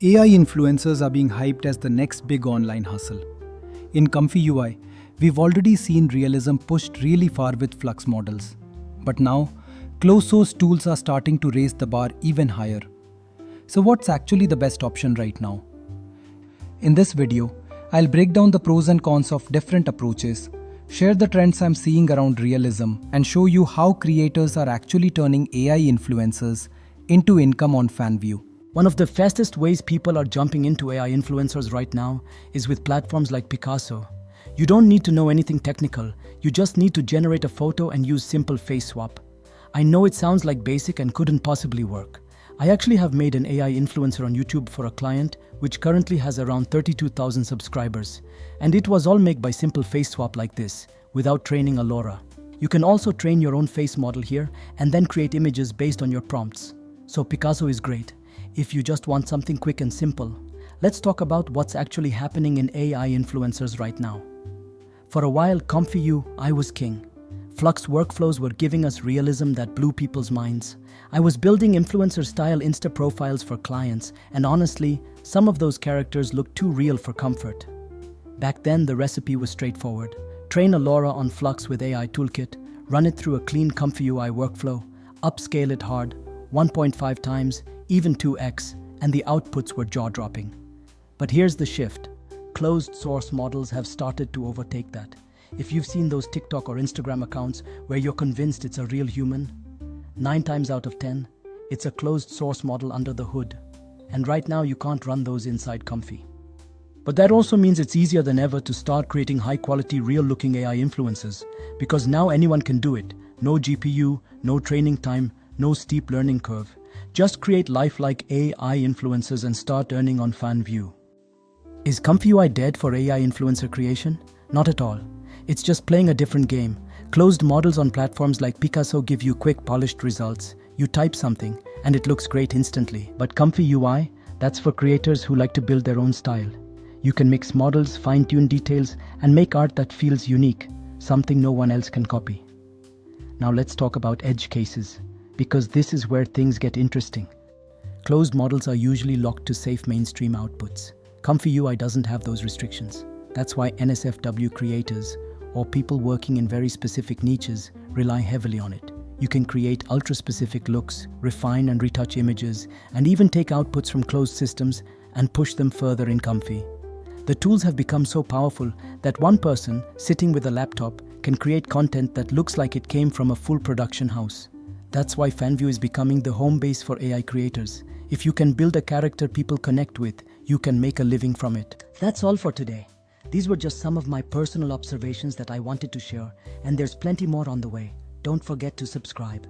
AI influencers are being hyped as the next big online hustle. In Comfy UI, we've already seen realism pushed really far with Flux models. But now, closed source tools are starting to raise the bar even higher. So, what's actually the best option right now? In this video, I'll break down the pros and cons of different approaches, share the trends I'm seeing around realism, and show you how creators are actually turning AI influencers into income on FanView. One of the fastest ways people are jumping into AI influencers right now is with platforms like Picasso. You don't need to know anything technical, you just need to generate a photo and use simple face swap. I know it sounds like basic and couldn't possibly work. I actually have made an AI influencer on YouTube for a client which currently has around 32,000 subscribers. And it was all made by simple face swap like this, without training a LoRa. You can also train your own face model here and then create images based on your prompts. So Picasso is great if you just want something quick and simple. Let's talk about what's actually happening in AI influencers right now. For a while, Comfy UI was king. Flux workflows were giving us realism that blew people's minds. I was building influencer-style Insta profiles for clients, and honestly, some of those characters looked too real for comfort. Back then, the recipe was straightforward. Train a LoRa on Flux with AI Toolkit, run it through a clean Comfy UI workflow, upscale it hard, 1.5 times, even 2x, and the outputs were jaw-dropping. But here's the shift. Closed source models have started to overtake that. If you've seen those TikTok or Instagram accounts where you're convinced it's a real human, 9 times out of 10, it's a closed source model under the hood. And right now you can't run those inside Comfy. But that also means it's easier than ever to start creating high-quality, real-looking AI influencers, because now anyone can do it. No GPU, no training time, no steep learning curve. Just create lifelike AI influencers and start earning on FanView. Is Comfy UI dead for AI influencer creation? Not at all. It's just playing a different game. Closed models on platforms like Picasso give you quick, polished results. You type something, and it looks great instantly. But Comfy UI, that's for creators who like to build their own style. You can mix models, fine-tune details, and make art that feels unique, something no one else can copy. Now let's talk about edge cases, because this is where things get interesting. Closed models are usually locked to safe mainstream outputs. Comfy UI doesn't have those restrictions. That's why NSFW creators, or people working in very specific niches, rely heavily on it. You can create ultra-specific looks, refine and retouch images, and even take outputs from closed systems and push them further in Comfy. The tools have become so powerful that one person, sitting with a laptop, can create content that looks like it came from a full production house. That's why FanView is becoming the home base for AI creators. If you can build a character people connect with, you can make a living from it. That's all for today. These were just some of my personal observations that I wanted to share, and there's plenty more on the way. Don't forget to subscribe.